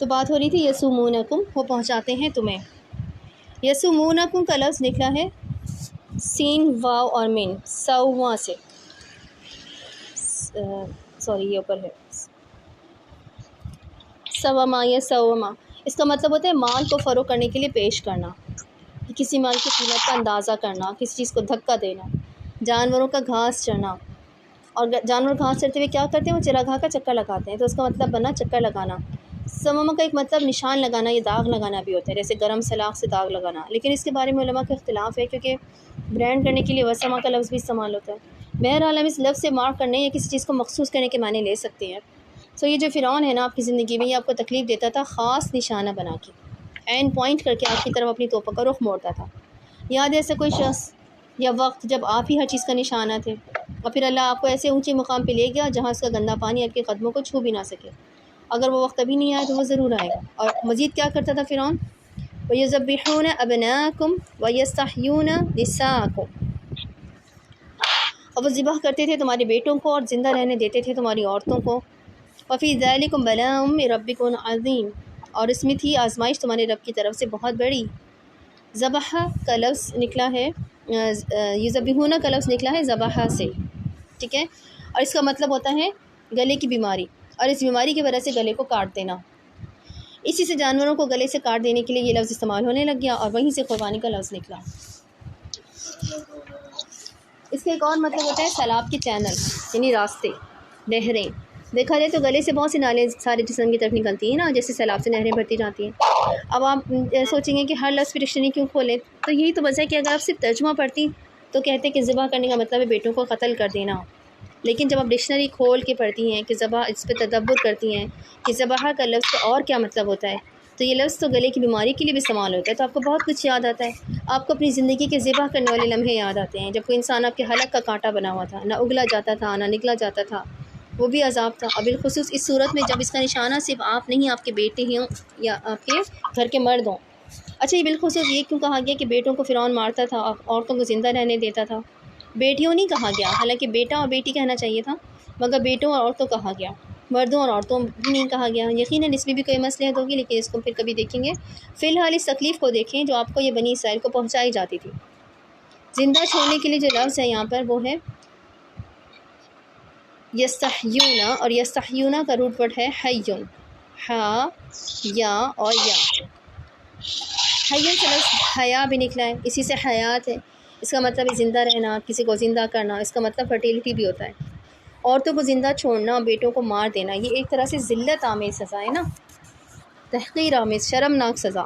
تو بات ہو رہی تھی یسومونکم، وہ پہنچاتے ہیں تمہیں. یسومونکم کا لفظ نکلا ہے سین واو اور مین، سوا سے، سوری یہ اوپر ہے سوما یا سوما. اس کا مطلب ہوتا ہے مال کو فروغ کرنے کے لیے پیش کرنا، کسی مال کی قیمت کا اندازہ کرنا، کسی چیز کو دھکا دینا، جانوروں کا گھاس چرنا. اور جانور گھاس چرتے ہوئے کیا کرتے ہیں؟ وہ چراگاہ کا چکر لگاتے ہیں، تو اس کا مطلب بنا چکر لگانا. سوما کا ایک مطلب نشان لگانا یا داغ لگانا بھی ہوتا ہے، جیسے گرم سلاخ سے داغ لگانا، لیکن اس کے بارے میں علماء کا اختلاف ہے کیونکہ برانڈ کرنے کے لیے وسما کا لفظ بھی استعمال ہوتا ہے. بہرحال ہم اس لفظ سے مارک کرنے یا کسی چیز کو مخصوص کرنے کے معنی لے سکتے ہیں. یہ جو فرعون ہے نا آپ کی زندگی میں، یہ آپ کو تکلیف دیتا تھا خاص نشانہ بنا کے، اینڈ پوائنٹ کر کے آپ کی طرف اپنی توپوں کا رخ موڑتا تھا. یاد ہے ایسا کوئی شخص یا وقت جب آپ ہی ہر چیز کا نشانہ تھے، اور پھر اللہ آپ کو ایسے اونچے مقام پہ لے گیا جہاں اس کا گندا پانی آپ کے قدموں کو چھو بھی نہ سکے. اگر وہ وقت ابھی نہیں آیا تو وہ ضرور آئے گا. اور مزید کیا کرتا تھا فرعون؟ وَيُذَبِّحُونَ أَبْنَاءَكُمْ وَيَسْتَحْيُونَ نِسَاءَكُمْ، اور وہ ذبح کرتے تھے تمہارے بیٹوں کو اور زندہ رہنے دیتے تھے تمہاری عورتوں کو. وَفِي ذَلِكُمْ بَلَاءٌ مِّن رَبِّكُمْ عَظِيمٌ، اور اس میں تھی آزمائش تمہارے رب کی طرف سے بہت بڑی. ذبح کا لفظ نکلا ہے یذبحون کا لفظ نکلا ہے ذبح سے، ٹھیک ہے، اور اس کا مطلب ہوتا ہے گلے کی بیماری، اور اس بیماری کی وجہ سے گلے کو کاٹ دینا. اسی سے جانوروں کو گلے سے کاٹ دینے کے لیے یہ لفظ استعمال ہونے لگ گیا، اور وہیں سے قربانی کا لفظ نکلا. اس کا ایک اور مطلب ہوتا ہے سیلاب کے چینل، یعنی راستے، نہریں. دیکھا جائے تو گلے سے بہت سی نالیں سارے جسم کی طرف نکلتی ہیں نا، جیسے سیلاب سے نہریں بھرتی جاتی ہیں. اب آپ سوچیں گے کہ ہر لفظ پہ ڈکشنری کیوں کھولیں، تو یہی تو وجہ ہے کہ اگر آپ صرف ترجمہ پڑھتی تو کہتے کہ ذبح کرنے کا مطلب ہے بیٹوں کو قتل کر دینا. لیکن جب آپ ڈکشنری کھول کے پڑھتی ہیں کہ ذبح، اس پہ تدبر کرتی ہیں کہ ذبح کا لفظ کا اور کیا مطلب ہوتا ہے، تو یہ لفظ تو گلے کی بیماری کے لیے بھی استعمال ہوتا ہے. تو آپ کو بہت کچھ یاد آتا ہے، آپ کو اپنی زندگی کے ذبح کرنے والے لمحے یاد آتے ہیں جب کوئی انسان آپ کے حلق کا کانٹا بنا ہوا تھا، نہ اگلا جاتا تھا نہ نکلا جاتا تھا، وہ بھی عذاب تھا. اور بالخصوص اس صورت میں جب اس کا نشانہ صرف آپ نہیں، آپ کے بیٹے ہوں یا آپ کے گھر کے مرد ہوں. اچھا یہ بالخصوص یہ کیوں کہا گیا کہ بیٹوں کو فرعون مارتا تھا اور عورتوں کو زندہ رہنے دیتا تھا؟ بیٹیوں نہیں کہا گیا، حالانکہ بیٹا اور بیٹی کہنا چاہیے تھا، مگر بیٹوں اور عورتوں کہا گیا، مردوں اور عورتوں بھی نہیں کہا گیا. یقیناً اس میں بھی کوئی مصلحت ہوگی، لیکن اس کو پھر کبھی دیکھیں گے. فی الحال اس تکلیف کو دیکھیں جو آپ کو یہ بنی اسرائیل کو پہنچائی جاتی تھی. زندہ چھوڑنے کے لیے جو لفظ ہے یہاں پر وہ ہے یستحیون، اور یستحیون کا روٹ ورڈ ہے حیون، ہا یا اور یا. حیون سے لفظ حیا بھی نکلا ہے، اسی سے حیات ہے. اس کا مطلب ہے زندہ رہنا، کسی کو زندہ کرنا. اس کا مطلب فرٹیلیٹی بھی ہوتا ہے. عورتوں کو زندہ چھوڑنا، بیٹوں کو مار دینا، یہ ایک طرح سے ذلت آمیز سزا ہے نا، تحقیر آمیز، شرمناک سزا،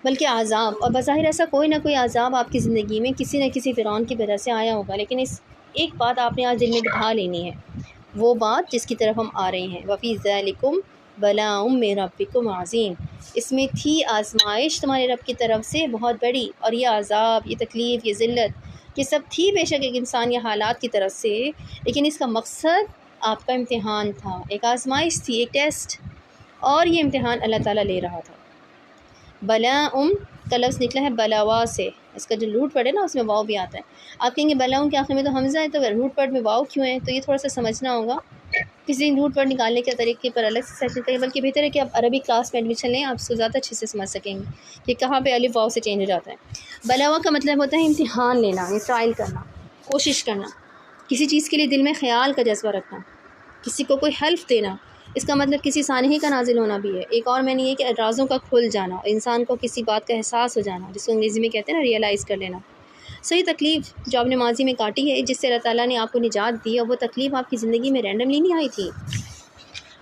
بلکہ عذاب. اور بظاہر ایسا کوئی نہ کوئی عذاب آپ کی زندگی میں کسی نہ کسی فرعون کی وجہ سے آیا ہوگا، لیکن اس ایک بات آپ نے آج دل میں بٹھا لینی ہے، وہ بات جس کی طرف ہم آ رہے ہیں. وفی ذالکم بلاء من ربکم عظیم، اس میں تھی آزمائش تمہارے رب کی طرف سے بہت بڑی، اور یہ عذاب، یہ تکلیف، یہ ذلت، یہ سب تھی بے شک ایک انسان یا حالات کی طرف سے، لیکن اس کا مقصد آپ کا امتحان تھا، ایک آزمائش تھی، ایک ٹیسٹ، اور یہ امتحان اللہ تعالیٰ لے رہا تھا. بلاء کا لفظ نکلا ہے بلاوا سے، اس کا جو روٹ ورڈ ہے نا اس میں واو بھی آتا ہے. آپ کہیں گے بلاء کے آخر میں تو حمزہ ہے، تو روٹ ورڈ میں واو کیوں ہے؟ تو یہ تھوڑا سا سمجھنا ہوگا، کسی دن روٹ ورڈ نکالنے کے طریقے پر الگ سے سیشن کریں، بلکہ بہتر ہے کہ آپ عربی کلاس میں ایڈمیشن لیں، آپ اس کو زیادہ اچھے سے سمجھ سکیں گے کہ کہاں پہ الف واو سے چینج ہو جاتا ہے. بلاوا کا مطلب ہوتا ہے امتحان لینا، یا ٹرائل کرنا، کوشش کرنا، کسی چیز کے لیے دل میں خیال کا جذبہ رکھنا، کسی کو کوئی حلف دینا. اس کا مطلب کسی سانحے کا نازل ہونا بھی ہے. ایک اور معنی یہ کہ رازوں کا کھل جانا، انسان کو کسی بات کا احساس ہو جانا، جس کو انگریزی میں کہتے ہیں نا ریئلائز کر لینا. صحیح تکلیف جو آپ نے ماضی میں کاٹی ہے، جس سے اللہ تعالیٰ نے آپ کو نجات دی، اور وہ تکلیف آپ کی زندگی میں رینڈملی نہیں آئی تھی.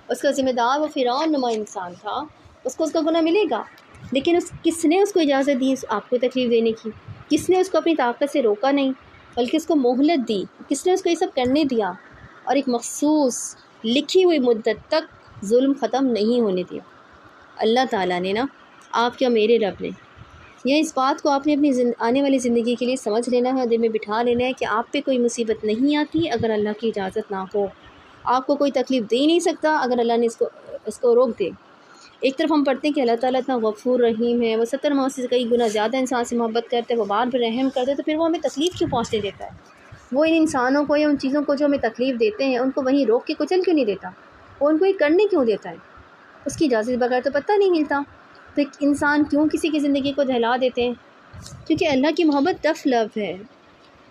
اس کا ذمہ دار وہ فرعون نما انسان تھا، اس کا گناہ ملے گا، لیکن کس نے اس کو اجازت دی آپ کو تکلیف دینے کی؟ کس نے اس کو اپنی طاقت سے روکا نہیں، بلکہ اس کو مہلت دی. کس نے اس کو یہ سب کرنے دیا، اور ایک مخصوص لکھی ہوئی مدت تک ظلم ختم نہیں ہونے دیا؟ اللہ تعالیٰ نے نا، آپ کیا میرے رب نے. یہ اس بات کو آپ نے اپنی آنے والی زندگی کے لیے سمجھ لینا ہے اور دل میں بٹھا لینا ہے کہ آپ پہ کوئی مصیبت نہیں آتی اگر اللہ کی اجازت نہ ہو. آپ کو کوئی تکلیف دے ہی نہیں سکتا اگر اللہ نے اس کو روک دے. ایک طرف ہم پڑھتے ہیں کہ اللہ تعالیٰ اتنا غفور رحیم ہے، وہ 70 معاصی سے کئی گنا زیادہ انسان سے محبت کرتے ہیں، وہ بار پہ رحم کرتے ہیں، تو پھر وہ ہمیں تکلیف کیوں پہنچنے دیتا ہے؟ وہ ان انسانوں کو یا ان چیزوں کو جو ہمیں تکلیف دیتے ہیں ان کو وہیں روک کے کچل کیوں نہیں دیتا؟ وہ ان کو یہ کرنے کیوں دیتا ہے؟ اس کی اجازت بغیر تو پتہ نہیں ہلتا۔ تو ایک انسان کیوں کسی کی زندگی کو دہلا دیتے ہیں؟ کیونکہ اللہ کی محبت ٹف لو ہے۔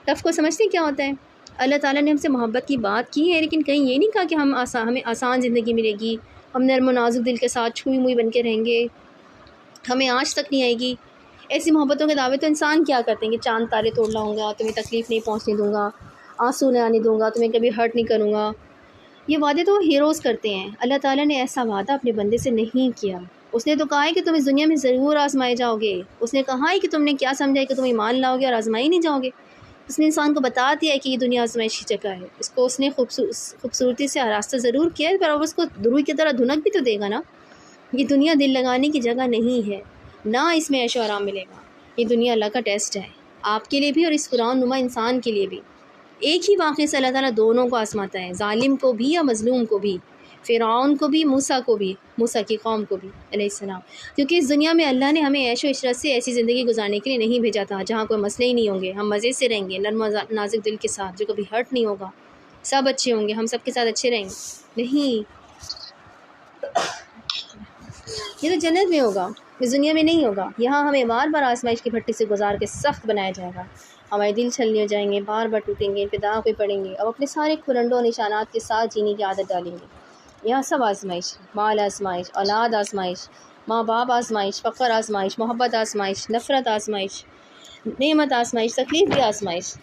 ٹف کو سمجھتے ہیں کیا ہوتا ہے؟ اللہ تعالیٰ نے ہم سے محبت کی بات کی ہے، لیکن کہیں یہ نہیں کہا کہ ہمیں آسان زندگی ملے گی، ہم نرم و نازک دل کے ساتھ چھوئی موئی بن کے رہیں گے، ہمیں آج تک نہیں آئے گی۔ ایسی محبتوں کے دعوے تو انسان کیا کرتے ہیں کہ چاند تارے توڑ لاؤں گا، تمہیں تکلیف نہیں پہنچنے دوں گا، آنسو نہیں آنے دوں گا، تمہیں کبھی ہرٹ نہیں کروں گا۔ یہ وعدے تو وہ ہیروز کرتے ہیں۔ اللہ تعالیٰ نے ایسا وعدہ اپنے بندے سے نہیں کیا۔ اس نے تو کہا ہے کہ تم اس دنیا میں ضرور آزمائے جاؤ گے۔ اس نے کہا ہے کہ تم نے کیا سمجھا ہے کہ تم ایمان لاؤ گے اور آزمائے نہیں جاؤ گے۔ اس نے انسان کو بتا دیا ہے کہ یہ دنیا آزمائشی جگہ ہے۔ اس کو اس نے خوبصورتی سے آراستہ ضرور کیا ہے، پر اب اس کو دروئی کی طرح دھنک بھی تو دے گا نا۔ یہ دنیا دل لگانے کی جگہ نہیں ہے، نہ اس میں عیش و آرام ملے گا۔ یہ دنیا اللہ کا ٹیسٹ ہے، آپ کے لیے بھی اور اس قرآن نما انسان کے لیے بھی۔ ایک ہی واقعے سے اللہ تعالیٰ دونوں کو آزماتا ہے، ظالم کو بھی یا مظلوم کو بھی، فرعون کو بھی، موسیٰ کو بھی، موسیٰ کی قوم کو بھی علیہ السلام۔ کیونکہ اس دنیا میں اللہ نے ہمیں عیش و عشرت سے ایسی زندگی گزارنے کے لیے نہیں بھیجا تھا جہاں کوئی مسئلے ہی نہیں ہوں گے، ہم مزے سے رہیں گے نرم و نازک دل کے ساتھ، جو کبھی ہرٹ نہیں ہوگا، سب اچھے ہوں گے، ہم سب کے ساتھ اچھے رہیں گے۔ نہیں، یہ تو جنت میں ہوگا، اس دنیا میں نہیں ہوگا۔ یہاں ہمیں بار بار آزمائش کی بھٹی سے گزار کے سخت بنایا جائے گا، ہمارے دل چھلنی ہو جائیں گے، بار بار ٹوٹیں گے، فدا پہ پڑیں گے، اب اپنے سارے کھرنڈوں نشانات کے ساتھ جینے کی عادت ڈالیں گے۔ یہاں سب آزمائش، مال آزمائش، اولاد آزمائش، ماں باپ آزمائش، فقر آزمائش، محبت آزمائش، نفرت آزمائش، نعمت آزمائش، تکلیف بھی آزمائش۔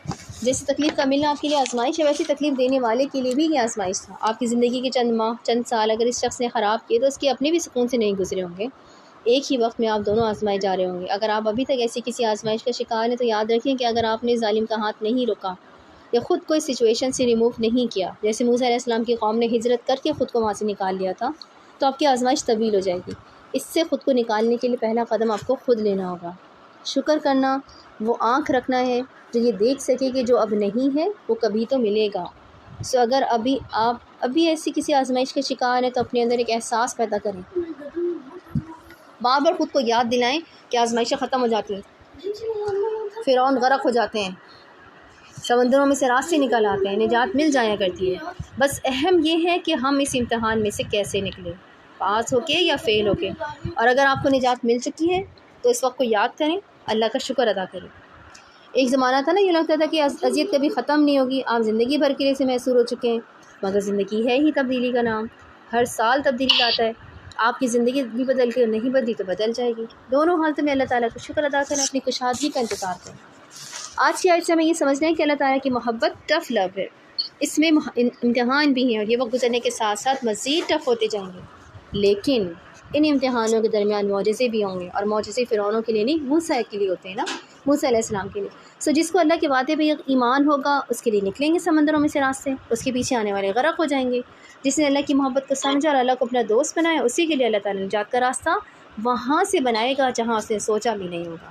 جیسے تکلیف کا ملنا آپ کے لیے آزمائش ہے، ویسے تکلیف دینے والے کے لیے بھی یہ آزمائش تھا۔ آپ کی زندگی کے چند ماہ، چند سال اگر اس شخص نے خراب کیے تو اس کے اپنے بھی سکون سے نہیں گزرے ہوں گے۔ ایک ہی وقت میں آپ دونوں آزمائے جا رہے ہوں گے۔ اگر آپ ابھی تک ایسی کسی آزمائش کا شکار ہیں تو یاد رکھیں کہ اگر آپ نے ظالم کا ہاتھ نہیں روکا یا خود کو اس سچویشن سے ریموو نہیں کیا، جیسے موسیٰ علیہ السلام کی قوم نے ہجرت کر کے خود کو وہاں سے نکال لیا تھا، تو آپ کی آزمائش طویل ہو جائے گی۔ اس سے خود کو نکالنے کے لیے پہلا قدم آپ کو خود لینا ہوگا۔ شکر کرنا، وہ آنکھ رکھنا ہے جو یہ دیکھ سکے کہ جو اب نہیں ہے وہ کبھی تو ملے گا۔ سو اگر آپ ابھی ایسی کسی آزمائش کے شکار ہیں تو اپنے اندر ایک احساس پیدا کریں، بار بار خود کو یاد دلائیں کہ آزمائشیں ختم ہو جاتی ہیں، فرعون غرق ہو جاتے ہیں، سمندروں میں سے راستے نکل آتے ہیں، نجات مل جایا کرتی ہے۔ بس اہم یہ ہے کہ ہم اس امتحان میں سے کیسے نکلیں، پاس ہو کے یا فیل ہو کے۔ اور اگر آپ کو نجات مل چکی ہے تو اس وقت کو یاد کریں، اللہ کا شکر ادا کریں۔ ایک زمانہ تھا نا، یہ لگتا تھا کہ اذیت کبھی ختم نہیں ہوگی، آپ زندگی بھر کے لیے سے محصور ہو چکے ہیں، مگر زندگی ہے ہی تبدیلی کا نام، ہر سال تبدیلی لاتا ہے۔ آپ کی زندگی بھی بدل کے نہیں بدلی تو بدل جائے گی۔ دونوں حالتوں میں اللہ تعالیٰ کا شکر ادا کریں، اپنی خوشحالی کا انتظار کریں۔ آج کی آیت سے ہمیں یہ سمجھنا ہے کہ اللہ تعالیٰ کی محبت ٹف لو ہے، اس میں امتحان بھی ہیں اور یہ وقت گزرنے کے ساتھ ساتھ مزید ٹف ہوتے جائیں گے، لیکن ان امتحانوں کے درمیان معجزے بھی ہوں گے، اور معجزے فرعونوں کے لیے نہیں، موسیٰ کے لیے ہوتے ہیں نا، موسیٰ علیہ السلام کے لیے۔ سو جس کو اللہ کے وعدے پہ ایمان ہوگا اس کے لیے نکلیں گے سمندروں میں سے راستے، اس کے پیچھے آنے والے غرق ہو جائیں گے۔ جس نے اللہ کی محبت کو سمجھا اور اللہ کو اپنا دوست بنایا، اسی کے لیے اللہ تعالیٰ نے نجات کا راستہ وہاں سے بنائے گا جہاں اس نے سوچا بھی نہیں ہوگا۔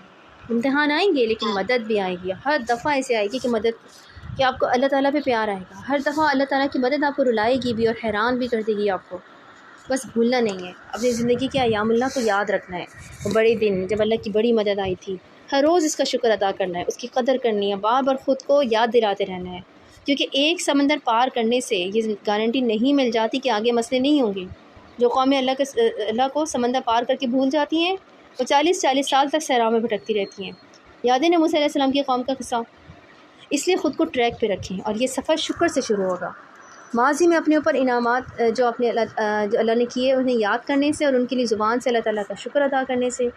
امتحان آئیں گے لیکن مدد بھی آئے گی، ہر دفعہ ایسے آئے گی کہ مدد، کہ آپ کو اللہ تعالیٰ پہ پیار آئے گا، ہر دفعہ اللہ تعالیٰ کی مدد آپ کو رلائے گی بھی اور حیران بھی کر دے گی آپ کو۔ بس بھولنا نہیں ہے، اپنی زندگی کے ایام اللہ کو یاد رکھنا ہے، وہ بڑے دن جب اللہ کی بڑی مدد آئی تھی، ہر روز اس کا شکر ادا کرنا ہے، اس کی قدر کرنی ہے، بار بار خود کو یاد دلاتے رہنا ہے، کیونکہ ایک سمندر پار کرنے سے یہ گارنٹی نہیں مل جاتی کہ آگے مسئلے نہیں ہوں گے۔ جو قومیں اللہ کو سمندر پار کر کے بھول جاتی ہیں وہ 40 سال تک صحرا میں بھٹکتی رہتی ہیں۔ یاد ہے نا موسیٰ علیہ السلام کی قوم کا قصہ؟ اس لیے خود کو ٹریک پہ رکھیں اور یہ سفر شکر سے شروع ہوگا۔ ماضی میں اپنے اوپر انعامات جو اللہ نے کیے انہیں یاد کرنے سے اور ان کے لیے زبان سے اللہ تعالیٰ کا شکر ادا کرنے سے۔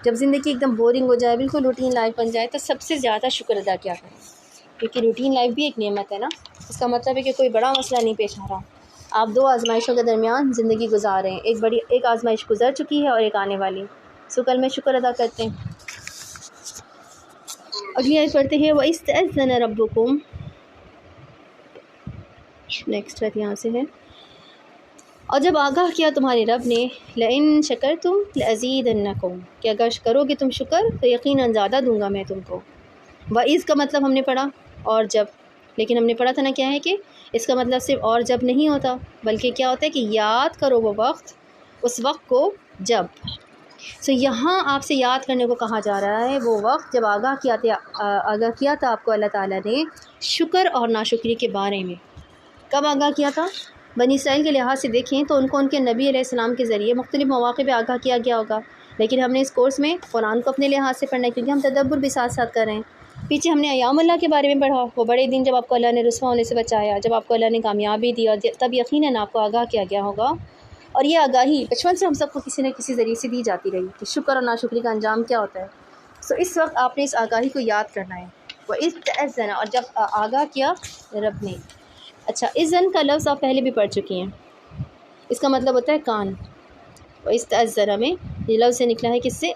جب زندگی ایک دم بورنگ ہو جائے، بالکل روٹین لائف بن جائے، تو سب سے زیادہ شکر ادا کیا کریں، کیونکہ روٹین لائف بھی ایک نعمت ہے نا۔ اس کا مطلب ہے کہ کوئی بڑا مسئلہ نہیں پیش آ رہا، آپ دو آزمائشوں کے درمیان زندگی گزار رہے ہیں، ایک آزمائش گزر چکی ہے اور ایک آنے والی، سو کل میں شکر ادا کرتے ہیں۔ اگلی آیت پڑھتے ہیں، وَإِسْتَأْذَنَ رَبُّكُمْ، نیکسٹ آیت یہاں سے ہے، اور جب آگاہ کیا تمہارے رب نے، لَإِن شَكَرْتُمْ لَأَزِيدَنَّكُمْ، کہ اگر کرو گے تم شکر تو یقیناً زیادہ دوں گا میں تم کو۔ وَإِذْ کا مطلب ہم نے پڑھا اور جب، لیکن ہم نے پڑھا تھا نا کیا ہے کہ اس کا مطلب صرف اور جب نہیں ہوتا، بلکہ کیا ہوتا ہے کہ یاد کرو وہ وقت، اس وقت کو جب۔ سو یہاں آپ سے یاد کرنے کو کہا جا رہا ہے وہ وقت جب آگاہ کیا تھا آپ کو اللہ تعالیٰ نے شکر اور ناشکری کے بارے میں۔ کب آگاہ کیا تھا؟ بنی اسرائیل کے لحاظ سے دیکھیں تو ان کو ان کے نبی علیہ السلام کے ذریعے مختلف مواقع پہ آگاہ کیا گیا ہوگا، لیکن ہم نے اس کورس میں قرآن کو اپنے لحاظ سے پڑھنا ہے کیونکہ ہم تدبر بھی ساتھ ساتھ کر رہے ہیں۔ پیچھے ہم نے ایام اللہ کے بارے میں پڑھا، وہ بڑے دن جب آپ کو اللہ نے رسوا ہونے سے بچایا، جب آپ کو اللہ نے کامیابی دیا، تب یقیناً آپ کو آگاہ کیا گیا ہوگا۔ اور یہ آگاہی بچپن سے ہم سب کو کسی نہ کسی ذریعے سے دی جاتی رہی کہ شکر اور ناشکری کا انجام کیا ہوتا ہے۔ سو اس وقت آپ نے اس آگاہی کو یاد کرنا ہے، وہ استأذن، اور جب آگاہ کیا رب نے۔ اچھا، اذن کا لفظ آپ پہلے بھی پڑھ چکی ہیں، اس کا مطلب ہوتا ہے کان۔ استأذن میں یہ لفظ سے نکلا ہے کس سے؟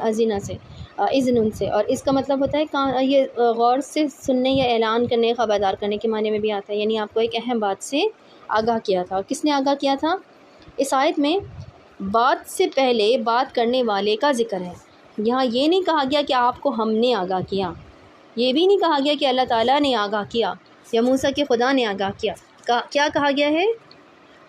اذینہ سے، اذن سے، اور اس کا مطلب ہوتا ہے کان۔ یہ غور سے سننے یا اعلان کرنے، خبردار کرنے کے معنی میں بھی آتا ہے، یعنی آپ کو ایک اہم بات سے آگاہ کیا تھا۔ کس نے آگاہ کیا تھا؟ اس آیت میں بات سے پہلے بات کرنے والے کا ذکر ہے۔ یہاں یہ نہیں کہا گیا کہ آپ کو ہم نے آگاہ کیا، یہ بھی نہیں کہا گیا کہ اللہ تعالیٰ نے آگاہ کیا یا موسیٰ کے خدا نے آگاہ کیا۔ کیا کہا گیا ہے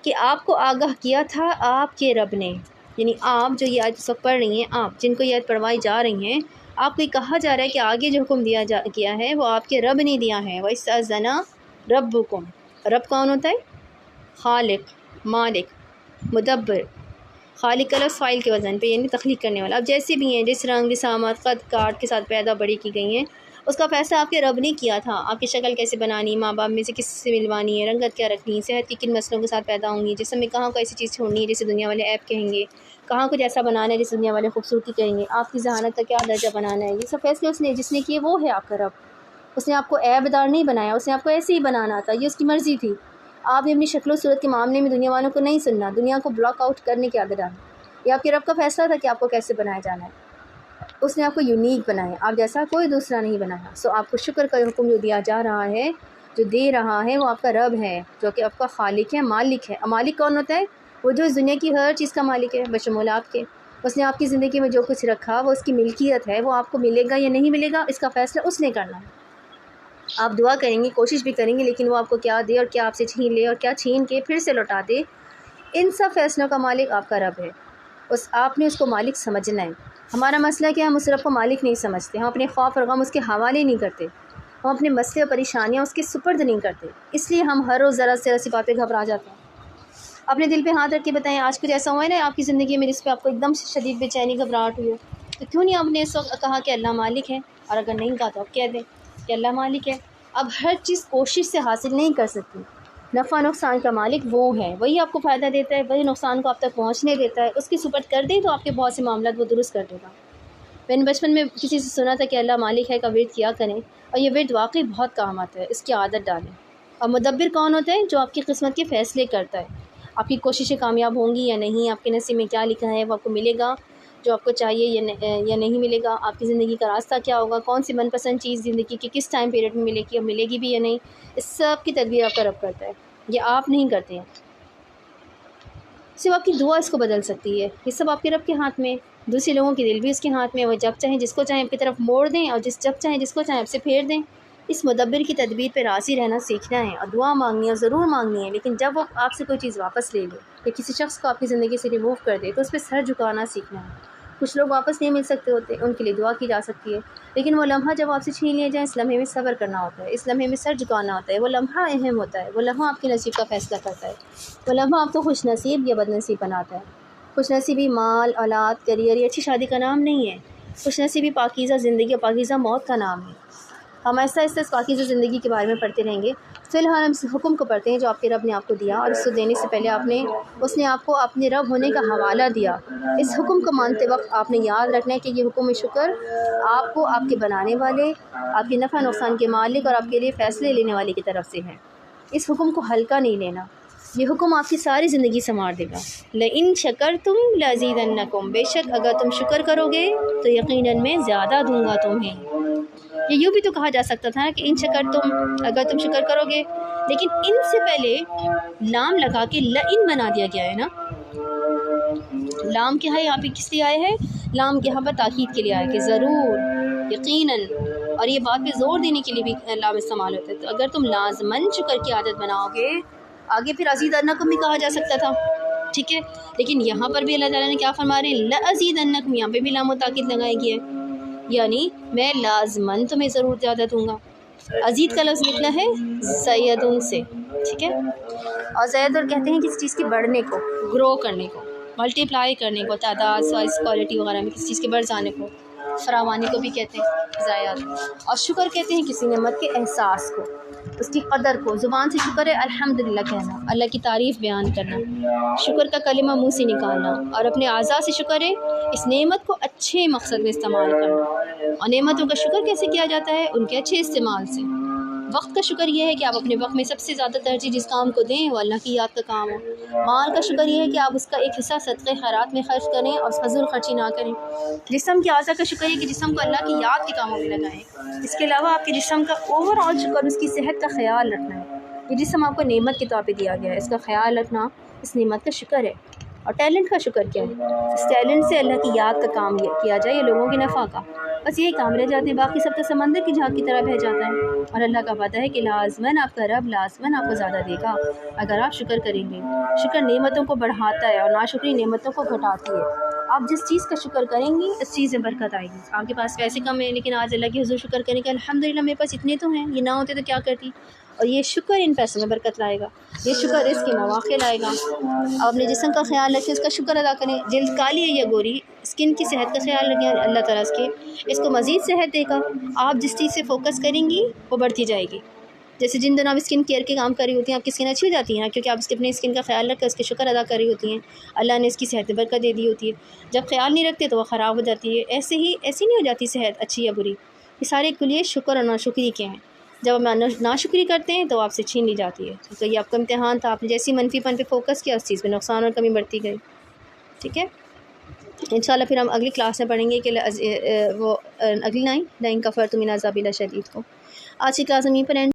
کہ آپ کو آگاہ کیا تھا آپ کے رب نے، یعنی آپ جو یہ آیت اس وقت پڑھ رہی ہیں، آپ جن کو یہ آیت پڑھوائی جا رہی ہیں، آپ کو یہ کہا جا رہا ہے کہ آگے جو حکم کیا ہے وہ آپ کے رب نے دیا ہے۔ وَإِسْتَأْذَنَ رَبُّكُمْ، رب کون ہوتا ہے؟ خالق، مالک، مدبر۔ خالق کا لفظ فاعل کے وزن پہ، یعنی تخلیق کرنے والا۔ اب جیسے بھی ہیں، جس رنگ، جس آمد، قد، کاٹ کے ساتھ پیدا بڑی کی گئی ہیں، اس کا فیصلہ آپ کے رب نے کیا تھا۔ آپ کی شکل کیسے بنانی، ماں باپ میں سے کس سے ملوانی ہے، رنگت کیا رکھنی، صحت کی کن مسئلوں کے ساتھ پیدا ہوں گی، جسم میں کہاں کو ایسی چیز چھوڑنی ہے جسے دنیا والے عیب کہیں گے، کہاں کو جیسا بنانا ہے جسے دنیا والے خوبصورتی کہیں گے، آپ کی ذہانت کا کیا درجہ بنانا ہے، یہ سب فیصلے جس نے کیے وہ ہے آپ کا رب۔ اس نے آپ کو عیب دار نہیں بنایا، اس نے آپ کو ایسے ہی بنانا تھا، یہ اس کی مرضی تھی۔ آپ نے اپنی شکل و صورت کے معاملے میں دنیا والوں کو نہیں سننا، دنیا کو بلاک آؤٹ کرنے کی عادت ڈالنا۔ یہ آپ کے رب کا فیصلہ تھا کہ آپ کو کیسے بنایا جانا ہے۔ اس نے آپ کو یونیک بنایا، آپ جیسا کوئی دوسرا نہیں بنایا۔ سو آپ کو شکر کا حکم جو دیا جا رہا ہے، جو دے رہا ہے، وہ آپ کا رب ہے، جو کہ آپ کا خالق ہے، مالک ہے۔ مالک کون ہوتا ہے؟ وہ جو اس دنیا کی ہر چیز کا مالک ہے، بشمول آپ کے۔ اس نے آپ کی زندگی میں جو کچھ رکھا وہ اس کی ملکیت ہے، وہ آپ کو ملے گا یا نہیں ملے گا اس کا فیصلہ اس نے کرنا ہے۔ آپ دعا کریں گے، کوشش بھی کریں گے، لیکن وہ آپ کو کیا دے اور کیا آپ سے چھین لے اور کیا چھین کے پھر سے لوٹا دے، ان سب فیصلوں کا مالک آپ کا رب ہے۔ آپ نے اس کو مالک سمجھنا ہے۔ ہمارا مسئلہ کیا ہے؟ ہم اس رب کو مالک نہیں سمجھتے، ہم اپنے خوف اور غم اس کے حوالے نہیں کرتے، ہم اپنے مسئلے اور پریشانیاں اس کے سپرد نہیں کرتے، اس لیے ہم ہر روز ذرا سی بات پہ گھبرا جاتے ہیں۔ اپنے دل پہ ہاتھ رکھ کے بتائیں، آج کچھ ایسا ہوا ہے نا آپ کی زندگی میں جس پہ آپ کو ایک دم سے شدید بے چینی، گھبراہٹ ہوئی ہو، تو کیوں نہیں آپ نے اس وقت کہا کہ اللہ مالک ہے؟ اور اگر نہیں کہا تو آپ کہہ دیں کہ اللہ مالک ہے۔ اب ہر چیز کوشش سے حاصل نہیں کر سکتی، نفع نقصان کا مالک وہ ہے، وہی آپ کو فائدہ دیتا ہے، وہی نقصان کو آپ تک پہنچنے دیتا ہے، اس کی سپرد کر دیں تو آپ کے بہت سے معاملات وہ درست کر دے گا۔ میں نے بچپن میں کسی سے سنا تھا کہ اللہ مالک ہے کا ورد کیا کریں، اور یہ ورد واقعی بہت کام آتا ہے، اس کی عادت ڈالیں۔ اور مدبر کون ہوتا ہے؟ جو آپ کی قسمت کے فیصلے کرتا ہے، آپ کی کوششیں کامیاب ہوں گی یا نہیں، آپ کے نصیب میں کیا لکھا ہے وہ آپ کو ملے گا جو آپ کو چاہیے یا نہیں ملے گا، آپ کی زندگی کا راستہ کیا ہوگا، کون سی من پسند چیز زندگی کے کس ٹائم پیریڈ میں ملے گی اور ملے گی بھی یا نہیں، اس سب کی تدبیر آپ کا رب کرتا ہے، یہ آپ نہیں کرتے ہیں۔ صرف آپ کی دعا اس کو بدل سکتی ہے، یہ سب آپ کے رب کے ہاتھ میں، دوسرے لوگوں کے دل بھی اس کے ہاتھ میں، وہ جب چاہیں جس کو چاہیں آپ کی طرف موڑ دیں اور جب چاہیں جس کو چاہیں آپ سے پھیر دیں۔ اس مدبر کی تدبیر پہ راضی رہنا سیکھنا ہے، اور دعا مانگنی ہے، اور ضرور مانگنی ہے، لیکن جب وہ آپ سے کوئی چیز واپس لے لے یا کسی شخص کو آپ کی زندگی سے ریموو کر دے تو اس پہ سر جھکانا سیکھنا ہے۔ کچھ لوگ واپس نہیں مل سکتے ہوتے، ان کے لیے دعا کی جا سکتی ہے، لیکن وہ لمحہ جب آپ سے چھین لیا جائے، اس لمحے میں صبر کرنا ہوتا ہے، اس لمحے میں سر جھکانا ہوتا ہے، وہ لمحہ اہم ہوتا ہے، وہ لمحہ آپ کے نصیب کا فیصلہ کرتا ہے، وہ لمحہ آپ کو خوش نصیب یا بد نصیب بناتا ہے۔ خوش نصیبی مال، اولاد، کیریئر یا اچھی شادی کا نام نہیں ہے، خوش نصیبی پاکیزہ زندگی اور پاکیزہ موت کا نام ہے۔ ہم آہستہ آہستہ اس پاکیزہ زندگی کے بارے میں پڑھتے رہیں گے۔ فی الحال ہم اس حکم کو پڑھتے ہیں جو آپ کے رب نے آپ کو دیا، اور اس کو دینے سے پہلے اس نے آپ کو اپنے رب ہونے کا حوالہ دیا۔ اس حکم کو مانتے وقت آپ نے یاد رکھنا ہے کہ یہ حکم شکر آپ کو آپ کے بنانے والے، آپ کے نفع نقصان کے مالک اور آپ کے لیے فیصلے لینے والے کی طرف سے ہے۔ اس حکم کو ہلکا نہیں لینا، یہ حکم آپ کی ساری زندگی سنوار دے گا۔ لئن شکرتم لازیدنکم، بے شک اگر تم شکر کرو گے تو یقیناً میں زیادہ دوں گا تمہیں۔ یہ یوں بھی تو کہا جا سکتا تھا کہ ان شکرتم، اگر تم شکر کرو گے، لیکن ان سے پہلے لام لگا کے لئن بنا دیا گیا ہے نا۔ لام کیا ہے یہاں پہ کس لیے آیا ہے؟ لام یہاں پر تاکید کے لیے آیا کہ ضرور، یقیناً، اور یہ بات پہ زور دینے کے لیے بھی لام استعمال ہوتا ہے۔ تو اگر تم لازماً شکر کی عادت بناؤ گے، آگے پھر ازیدنکم بھی کہا جا سکتا تھا، ٹھیک ہے، لیکن یہاں پر بھی اللہ تعالیٰ نے کیا فرما رہے ہیں؟ لازیدنکم، یہاں پہ بھی لام و تاکید لگائی گئی ہے، یعنی میں لازماً تمہیں ضرور زیادہ دوں گا۔ ازید کا لفظ نکلا ہے زیدن سے، ٹھیک ہے. اور زید اور کہتے ہیں کسی چیز کے بڑھنے کو، گرو کرنے کو، ملٹیپلائی کرنے کو، تعداد، سائز، کوالٹی وغیرہ میں کسی چیز کے بڑھ جانے کو. فراوانی کو بھی کہتے ہیں زیاد. اور شکر کہتے ہیں کسی نعمت کے احساس کو، اس کی قدر کو. زبان سے شکر ہے الحمدللہ کہنا، اللہ کی تعریف بیان کرنا، شکر کا کلمہ منہ سے نکالنا. اور اپنے اعضاء سے شکر ہے اس نعمت کو اچھے مقصد میں استعمال کرنا. اور نعمتوں کا شکر کیسے کیا جاتا ہے؟ ان کے اچھے استعمال سے. وقت کا شکر یہ ہے کہ آپ اپنے وقت میں سب سے زیادہ ترجیح جس کام کو دیں وہ اللہ کی یاد کا کام ہو. مال کا شکر یہ ہے کہ آپ اس کا ایک حصہ صدقے خیرات میں خرچ کریں اور فضول خرچی نہ کریں. جسم کے اعضاء کا شکر یہ ہے کہ جسم کو اللہ کی یاد کے کاموں میں لگائیں. اس کے علاوہ آپ کے جسم کا اوور آل شکر اس کی صحت کا خیال رکھنا ہے. یہ جسم آپ کو نعمت کے طور پہ دیا گیا ہے، اس کا خیال رکھنا اس نعمت کا شکر ہے. اور ٹیلنٹ کا شکر کیا ہے؟ اس ٹیلنٹ سے اللہ کی یاد کا کام کیا جائے، یہ لوگوں کے نفع کا. بس یہی کام رہ جاتے ہیں، باقی سب تو سمندر کی جھاگ کی طرح بہہ جاتا ہے. اور اللہ کا وعدہ ہے کہ لازماً آپ کا رب لازماً آپ کو زیادہ دے گا اگر آپ شکر کریں گے. شکر نعمتوں کو بڑھاتا ہے اور ناشکری نعمتوں کو گھٹاتی ہے. آپ جس چیز کا شکر کریں گی اس چیز میں برکت آئے گی. آپ کے پاس پیسے کم ہیں لیکن آج اللہ کے حضور شکر کرنے کا الحمدللہ میرے پاس اتنے تو ہیں، یہ نہ ہوتے تو کیا کرتی. اور یہ شکر ان پیسوں میں برکت لائے گا، یہ شکر رزق کے مواقع لائے گا. آپ اپنے جسم کا خیال رکھیں، اس کا شکر ادا کریں. جلد کالی ہے یا گوری، اسکن کی صحت کا خیال رکھیں، اللہ تعالیٰ اس کو مزید صحت دے گا. آپ جس چیز سے فوکس کریں گی وہ بڑھتی جائے گی. جیسے جن دنوں آپ اسکن کیئر کے کام کر رہی ہوتی ہیں آپ کی اسکن اچھی ہو جاتی ہے نا، کیونکہ آپ اس کے اپنے اسکن کا خیال رکھ کر اس کے شکر ادا کر رہی ہوتی ہیں. اللہ نے اس کی صحت میں برکت دے دی ہوتی ہے. جب خیال نہیں رکھتے تو وہ خراب ہو جاتی ہے. ایسے ہی ایسی نہیں ہو جاتی صحت اچھی یا بری. یہ سارے کلیے شکر اور ناشکری کے ہیں. جب ہم ناشکری کرتے ہیں تو آپ سے چھین لی جاتی ہے. تو یہ آپ کا امتحان تھا، آپ نے جیسی منفی پن پہ فوکس کیا اس چیز پہ نقصان اور کمی بڑھتی گئی. ٹھیک ہے، انشاءاللہ پھر ہم اگلی کلاس میں پڑھیں گے کہ وہ اگلی لائن کا فرت من عذاب اللہ شدید کو. آج کی کلاس ہم یہیں پر